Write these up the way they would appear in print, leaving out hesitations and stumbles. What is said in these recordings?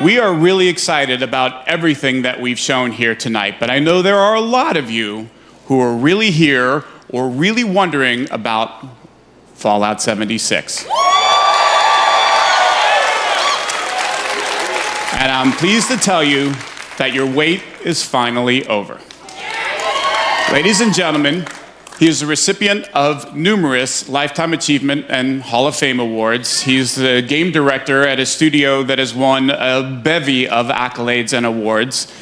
We are really excited about everything that we've shown here tonight, but I know there are a lot of you who are really here or really wondering about Fallout 76. And I'm pleased to tell you that your wait is finally over. Ladies and gentlemen, he is the recipient of numerous Lifetime Achievement and Hall of Fame awards. He's the game director at a studio that has won a bevy of accolades and awards.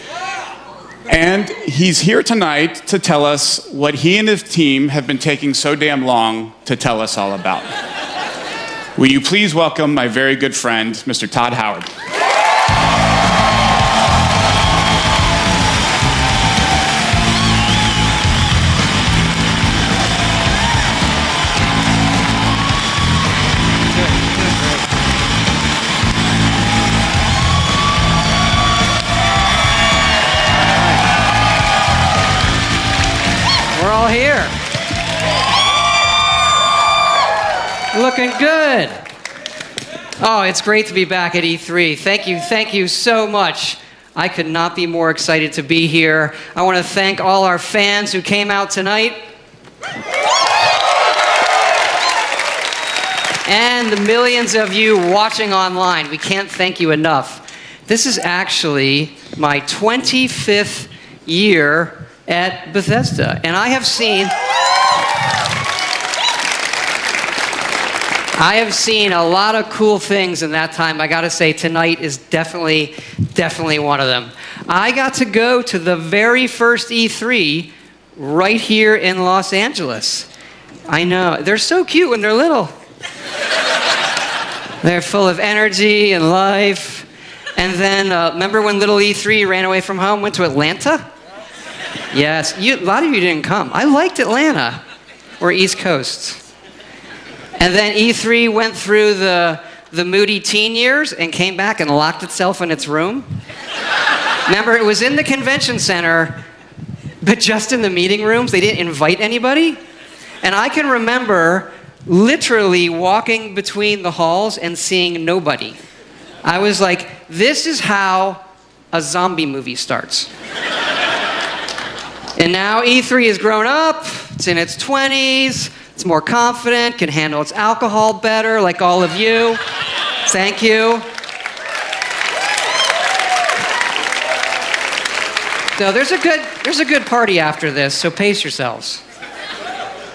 And he's here tonight to tell us what he and his team have been taking so damn long to tell us all about. Will you please welcome my very good friend, Mr. Todd Howard. We're all here. Looking good. Oh, it's great to be back at E3. Thank you so much. I could not be more excited to be here. I want to thank all our fans who came out tonight. And the millions of you watching online. We can't thank you enough. This is actually my 25th year at Bethesda, and I have seen a lot of cool things in that time. I gotta say, tonight is definitely one of them. I got to go to the very first E3 right here in Los Angeles. I know, they're so cute when they're little. They're full of energy and life. And then, remember when little E3 ran away from home, went to Atlanta? Yes, a lot of you didn't come. I liked Atlanta, or East Coast. And then E3 went through the moody teen years and came back and locked itself in its room. Remember, it was in the convention center, but just in the meeting rooms. They didn't invite anybody. And I can remember literally walking between the halls and seeing nobody. I was like, this is how a zombie movie starts. And now E3 has grown up, it's in its 20s, it's more confident, can handle its alcohol better, like all of you. Thank you. So there's a good party after this, so pace yourselves.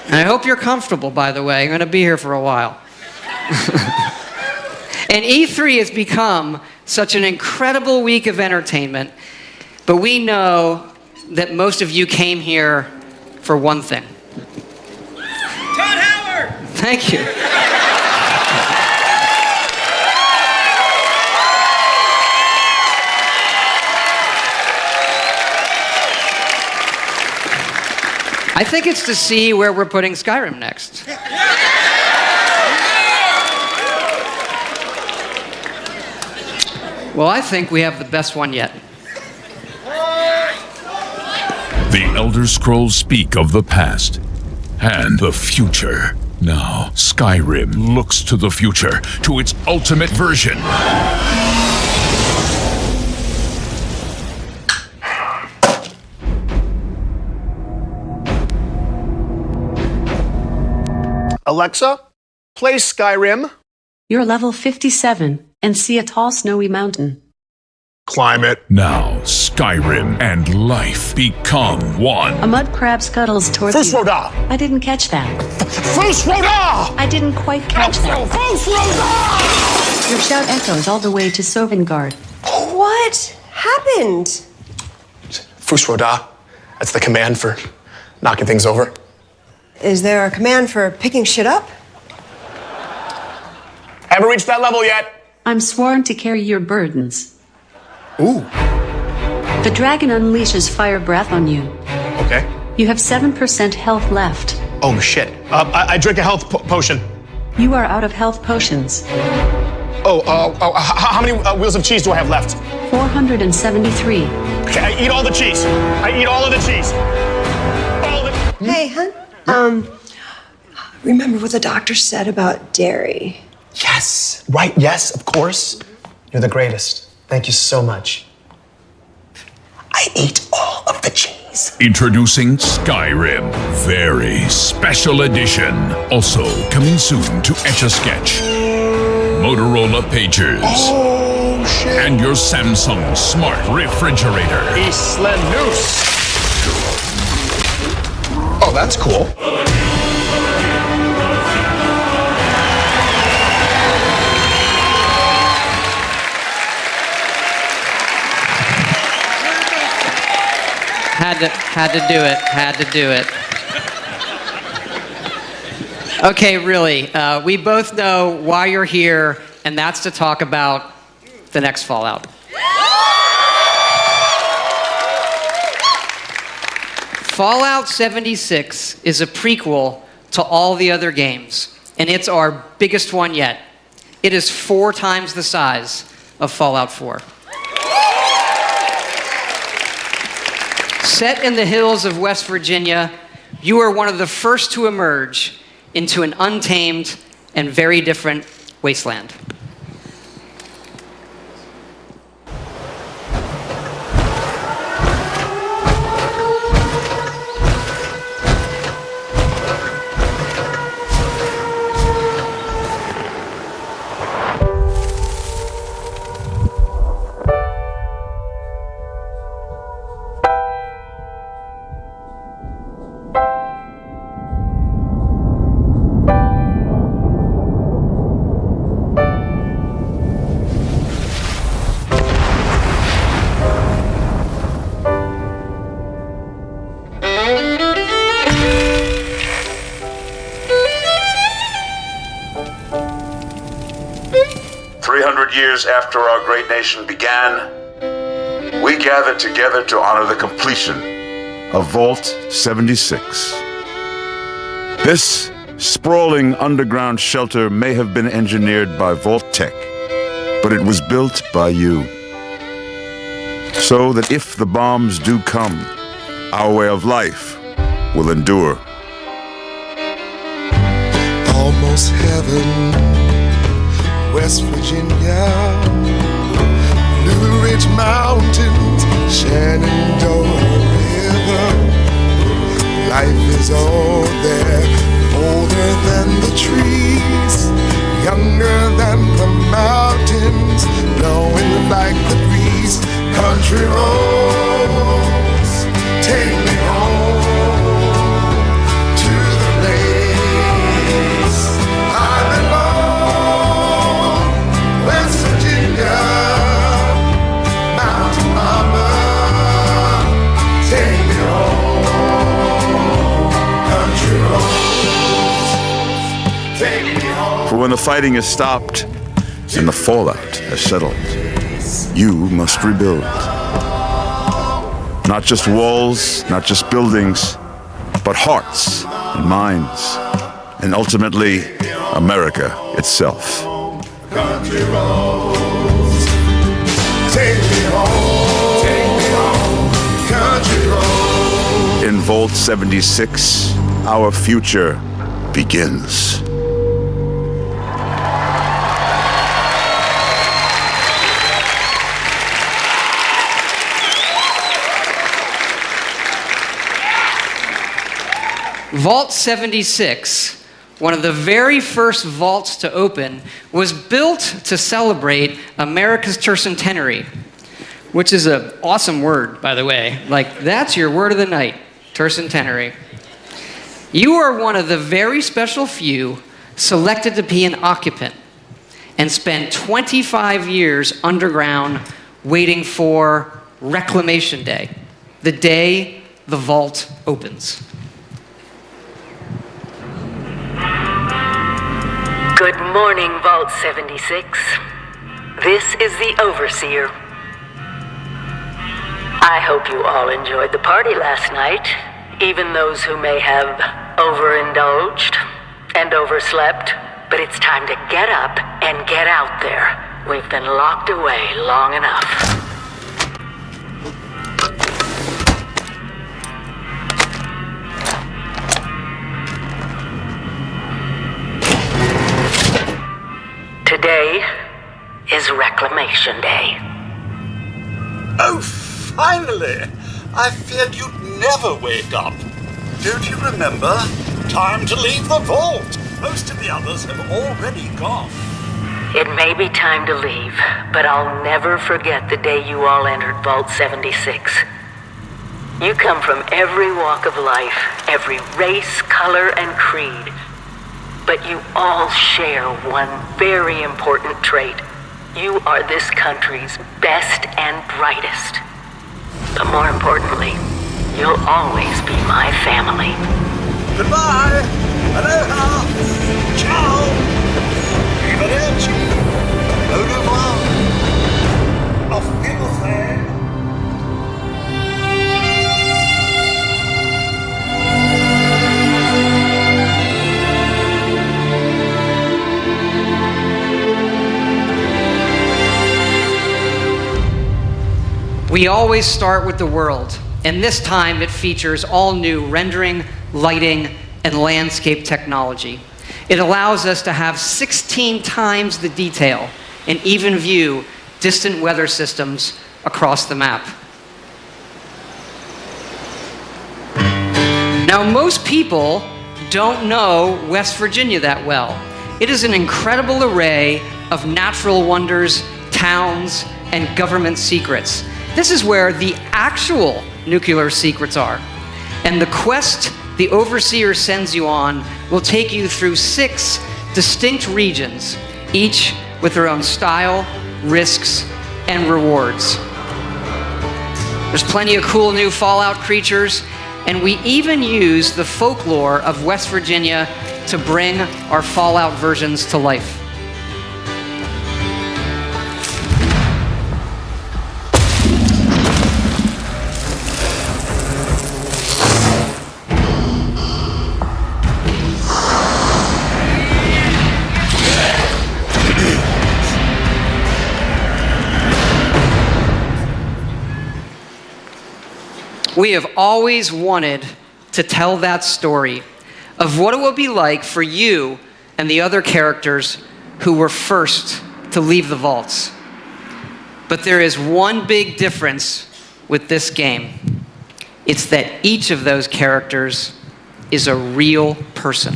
And I hope you're comfortable, by the way. I'm gonna be here for a while. And E3 has become such an incredible week of entertainment, but we know that most of you came here for one thing. Todd Howard! Thank you. I think it's to see where we're putting Skyrim next. Well, I think we have the best one yet. The Elder Scrolls speak of the past and the future. Now, Skyrim looks to the future, to its ultimate version. Alexa, play Skyrim. You're level 57 and see a tall snowy mountain. Climb it. Now, Skyrim and life become one. A mud crab scuttles towards First you. Roda! I didn't catch that. First Roda! I didn't quite catch that. First Roda! Your shout echoes all the way to Sovngarde. What happened? First Roda. That's the command for knocking things over. Is there a command for picking shit up? Haven't reached that level yet. I'm sworn to carry your burdens. Ooh. The dragon unleashes fire breath on you. Okay. You have 7% health left. Oh, shit. I drink a health potion. You are out of health potions. How many wheels of cheese do I have left? 473. Okay, I eat all the cheese. I eat all of the cheese. All of it. Hey, hun. Remember what the doctor said about dairy? Yes. Right, yes, of course. You're the greatest. Thank you so much. I ate all of the cheese. Introducing Skyrim, very special edition. Also coming soon to Etch-a-Sketch, Motorola Pagers, and your Samsung smart refrigerator. Isla Noose. Oh, that's cool. Had to do it. Okay, really, we both know why you're here, and that's to talk about the next Fallout. Fallout 76 is a prequel to all the other games, and it's our biggest one yet. It is 4 times the size of Fallout 4. Set in the hills of West Virginia, you are one of the first to emerge into an untamed and very different wasteland. Years after our great nation began, we gathered together to honor the completion of Vault 76. This sprawling underground shelter may have been engineered by Vault Tech, but it was built by you. So that if the bombs do come, our way of life will endure. Almost heaven, West Virginia, Blue Ridge Mountains, Shenandoah River. Life is all there, older than the trees, younger than the mountains, blowing like the breeze. Country roads, take me home to the place I belong. West Virginia, Mountain Mama, take me home. Country roads, take me home. For when the fighting is stopped and the fallout has settled, you must rebuild. Not just walls, not just buildings, but hearts and minds, and ultimately, America itself. Country roads, take me home, country roads. In Vault 76, our future begins. Vault 76, one of the very first vaults to open, was built to celebrate America's tercentenary, which is an awesome word, by the way. Like, that's your word of the night, tercentenary. You are one of the very special few selected to be an occupant and spent 25 years underground waiting for Reclamation Day, the day the vault opens. Good morning, Vault 76. This is the Overseer. I hope you all enjoyed the party last night, even those who may have overindulged and overslept. But it's time to get up and get out there. We've been locked away long enough. Today is Reclamation Day. Oh, finally! I feared you'd never wake up. Don't you remember? Time to leave the vault. Most of the others have already gone. It may be time to leave, but I'll never forget the day you all entered Vault 76. You come from every walk of life, every race, color, and creed. But you all share one very important trait. You are this country's best and brightest. But more importantly, you'll always be my family. Goodbye. Aloha. Ciao. Arrivederci. Au revoir. Auf Wiedersehen. We always start with the world, and this time it features all new rendering, lighting, and landscape technology. It allows us to have 16 times the detail and even view distant weather systems across the map. Now, most people don't know West Virginia that well. It is an incredible array of natural wonders, towns, and government secrets. This is where the actual nuclear secrets are. And the quest the Overseer sends you on will take you through 6 distinct regions, each with their own style, risks, and rewards. There's plenty of cool new Fallout creatures, and we even use the folklore of West Virginia to bring our Fallout versions to life. We have always wanted to tell that story of what it would be like for you and the other characters who were first to leave the vaults. But there is one big difference with this game. It's that each of those characters is a real person.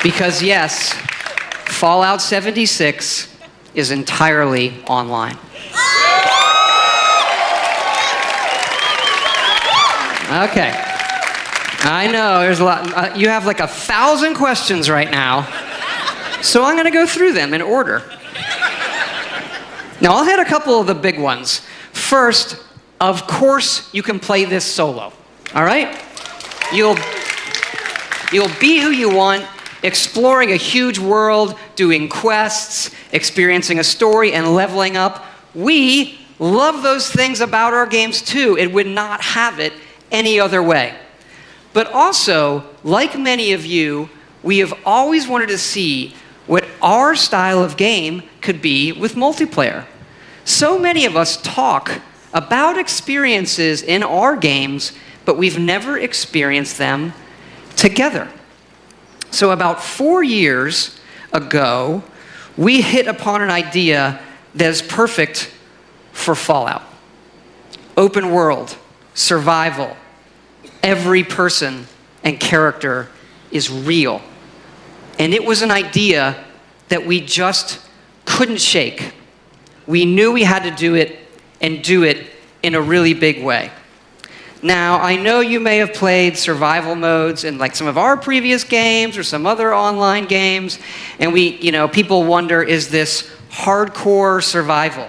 Because yes, Fallout 76 is entirely online. Okay. I know, there's a lot. You have like 1,000 questions right now. So I'm going to go through them in order. Now, I'll hit a couple of the big ones. First, of course, you can play this solo. All right? You'll be who you want, exploring a huge world, doing quests, experiencing a story, and leveling up. We love those things about our games too. It would not have it any other way. But also, like many of you, we have always wanted to see what our style of game could be with multiplayer. So many of us talk about experiences in our games, but we've never experienced them together. So about 4 years ago, we hit upon an idea that is perfect for Fallout. Open world, survival, every person and character is real. And it was an idea that we just couldn't shake. We knew we had to do it and do it in a really big way. Now, I know you may have played survival modes in like some of our previous games or some other online games, and people wonder, is this hardcore survival?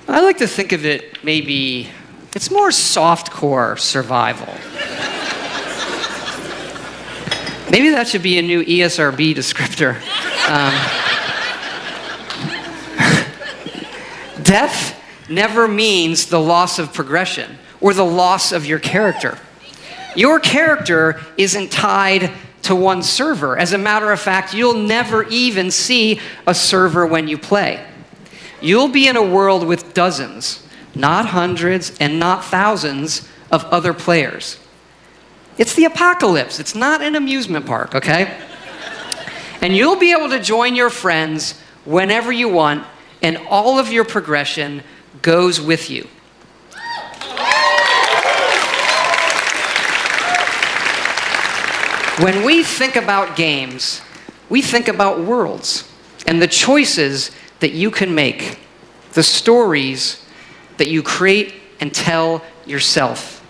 I like to think of it maybe, it's more softcore survival. Maybe that should be a new ESRB descriptor. Death never means the loss of progression or the loss of your character. Your character isn't tied to one server. As a matter of fact, you'll never even see a server when you play. You'll be in a world with dozens, not hundreds and not thousands of other players. It's the apocalypse. It's not an amusement park, okay? And you'll be able to join your friends whenever you want, and all of your progression goes with you. When we think about games, we think about worlds and the choices that you can make, the stories that you create and tell yourself.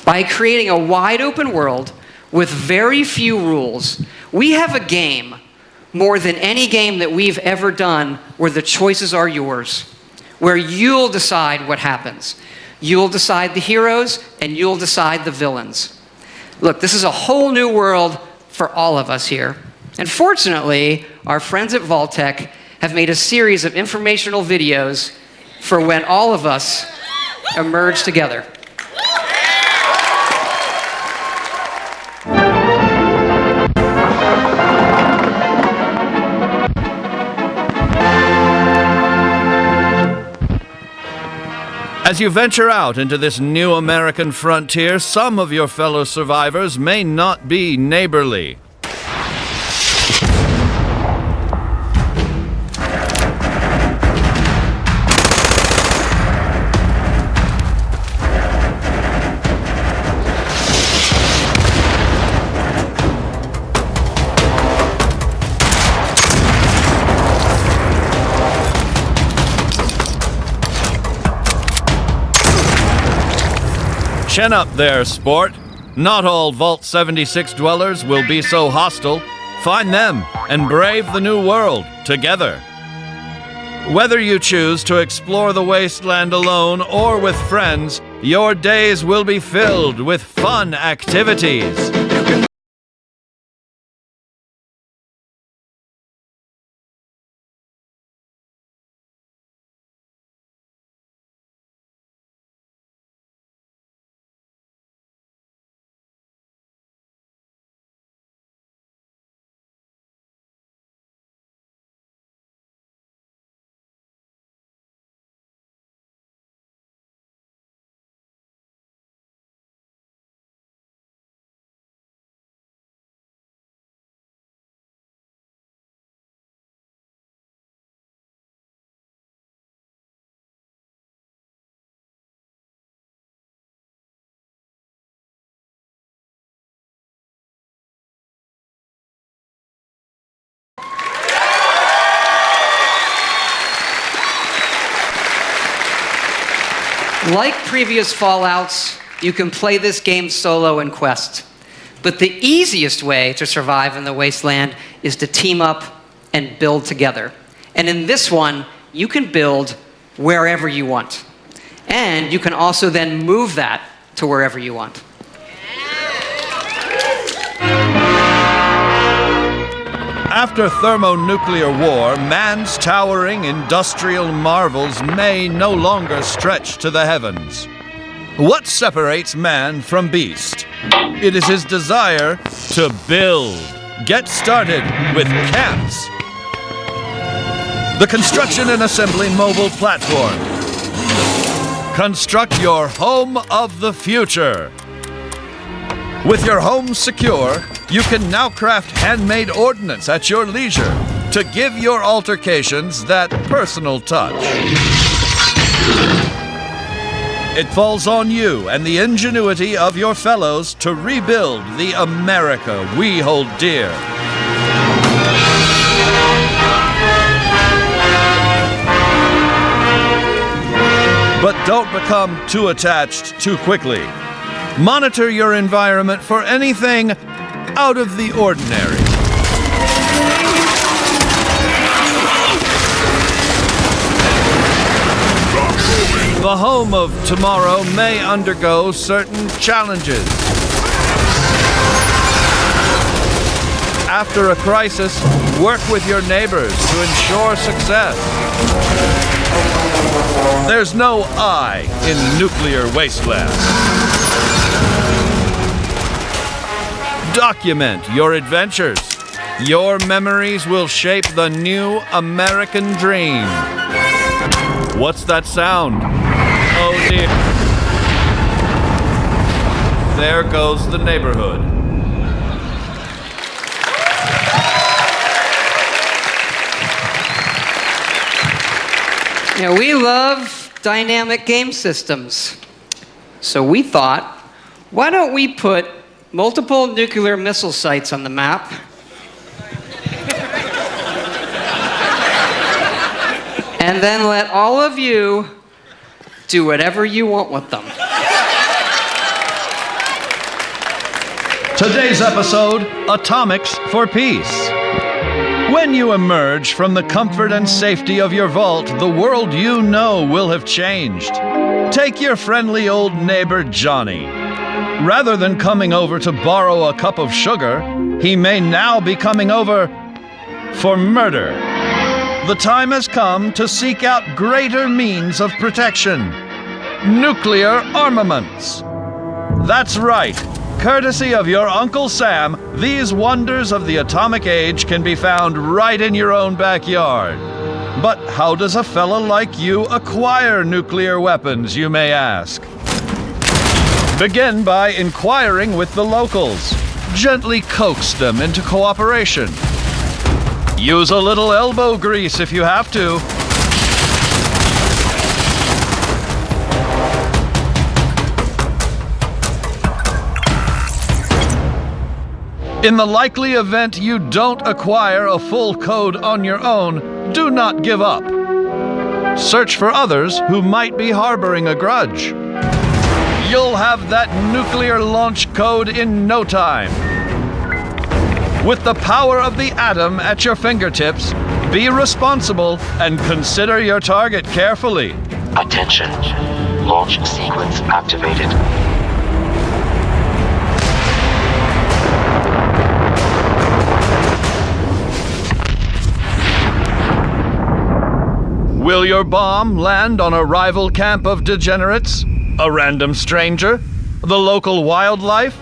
By creating a wide open world with very few rules, we have a game more than any game that we've ever done where the choices are yours, where you'll decide what happens. You'll decide the heroes and you'll decide the villains. Look, this is a whole new world for all of us here. And fortunately, our friends at Vault-Tec have made a series of informational videos for when all of us emerge together. As you venture out into this new American frontier, some of your fellow survivors may not be neighborly. Chin up there, sport. Not all Vault 76 dwellers will be so hostile. Find them and brave the new world together. Whether you choose to explore the wasteland alone or with friends, your days will be filled with fun activities. Like previous Fallouts, you can play this game solo in Quest. But the easiest way to survive in the wasteland is to team up and build together. And in this one, you can build wherever you want. And you can also then move that to wherever you want. After thermonuclear war, man's towering industrial marvels may no longer stretch to the heavens. What separates man from beast? It is his desire to build. Get started with camps. The construction and assembly mobile platform. Construct your home of the future. With your home secure, you can now craft handmade ordnance at your leisure to give your altercations that personal touch. It falls on you and the ingenuity of your fellows to rebuild the America we hold dear. But don't become too attached too quickly. Monitor your environment for anything out of the ordinary. The home of tomorrow may undergo certain challenges. After a crisis, work with your neighbors to ensure success. There's no I in nuclear wasteland. Document your adventures. Your memories will shape the new American dream. What's that sound? Oh dear. There goes the neighborhood. We love dynamic game systems. So we thought, why don't we put multiple nuclear missile sites on the map? And then let all of you do whatever you want with them. Today's episode, Atomics for Peace. When you emerge from the comfort and safety of your vault, the world you know will have changed. Take your friendly old neighbor, Johnny. Rather than coming over to borrow a cup of sugar, he may now be coming over for murder. The time has come to seek out greater means of protection. Nuclear armaments. That's right. Courtesy of your Uncle Sam, these wonders of the atomic age can be found right in your own backyard. But how does a fella like you acquire nuclear weapons, you may ask? Begin by inquiring with the locals. Gently coax them into cooperation. Use a little elbow grease if you have to. In the likely event you don't acquire a full code on your own, do not give up. Search for others who might be harboring a grudge. You'll have that nuclear launch code in no time. With the power of the atom at your fingertips, be responsible and consider your target carefully. Attention. Launch sequence activated. Will your bomb land on a rival camp of degenerates? A random stranger? The local wildlife?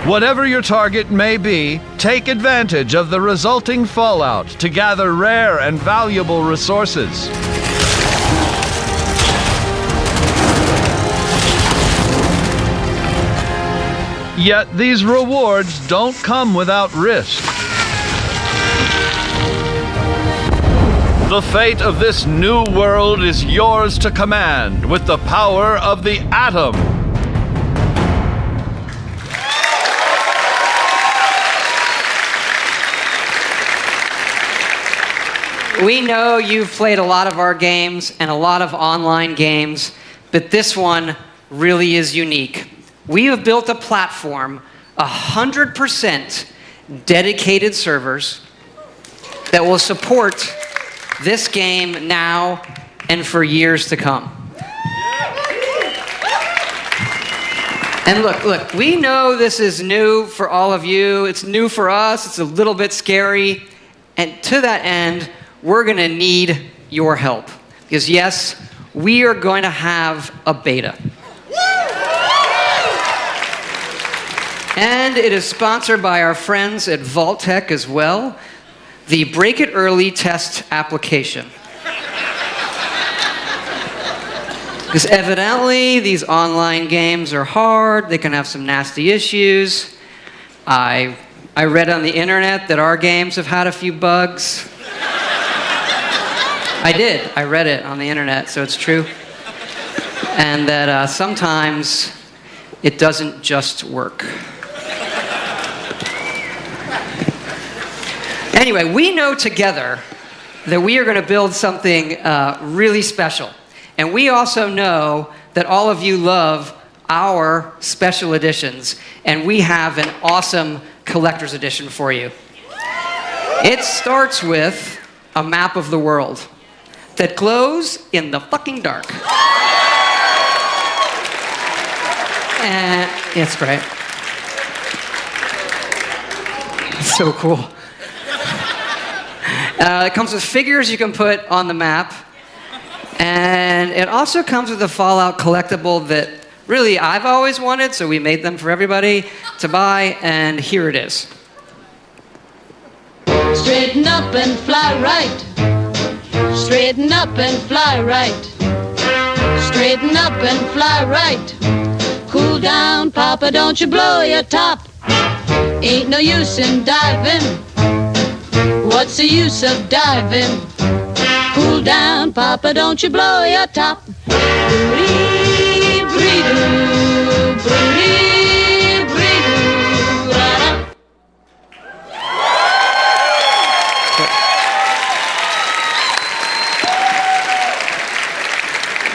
Whatever your target may be, take advantage of the resulting fallout to gather rare and valuable resources. Yet these rewards don't come without risk. The fate of this new world is yours to command with the power of the atom. We know you've played a lot of our games and a lot of online games, but this one really is unique. We have built a platform, 100% dedicated servers that will support this game now and for years to come. And look, we know this is new for all of you. It's new for us. It's a little bit scary. And to that end, we're going to need your help. Because yes, we are going to have a beta. And it is sponsored by our friends at Vault-Tec as well. The Break It Early test application. Because evidently, these online games are hard. They can have some nasty issues. I read on the internet that our games have had a few bugs. I did. I read it on the internet, so it's true. And that sometimes it doesn't just work. Anyway, we know together that we are going to build something really special. And we also know that all of you love our special editions. And we have an awesome collector's edition for you. It starts with a map of the world that glows in the fucking dark. And it's great. It's so cool. It comes with figures you can put on the map. And it also comes with a Fallout collectible that really I've always wanted, so we made them for everybody to buy, and here it is. Straighten up and fly right. Straighten up and fly right. Straighten up and fly right. Cool down, Papa, don't you blow your top. Ain't no use in diving. What's the use of diving? Cool down, Papa, don't you blow your top. Broody, bree-doo, broody, bree-doo, da-da.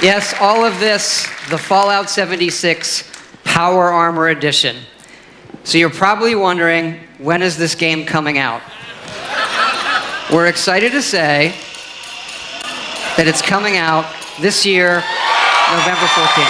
Yes, all of this, the Fallout 76 Power Armor Edition. So you're probably wondering, when is this game coming out? We're excited to say that it's coming out this year, November 14th.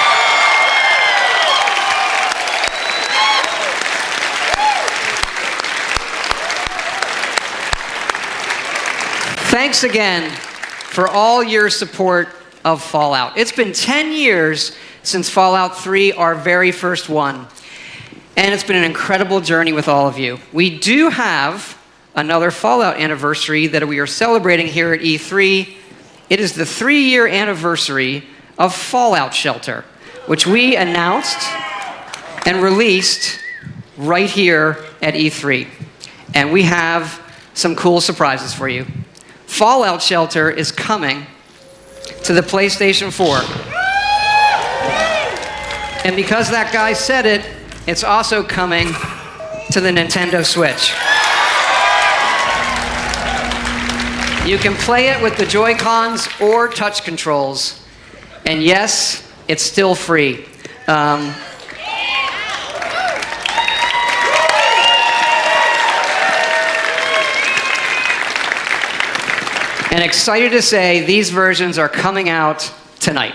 Thanks again for all your support of Fallout. It's been 10 years since Fallout 3, our very first one. And it's been an incredible journey with all of you. We do have another Fallout anniversary that we are celebrating here at E3. It is the 3-year anniversary of Fallout Shelter, which we announced and released right here at E3. And we have some cool surprises for you. Fallout Shelter is coming to the PlayStation 4. And because that guy said it, it's also coming to the Nintendo Switch. You can play it with the Joy-Cons or touch controls. And yes, it's still free. And excited to say these versions are coming out tonight.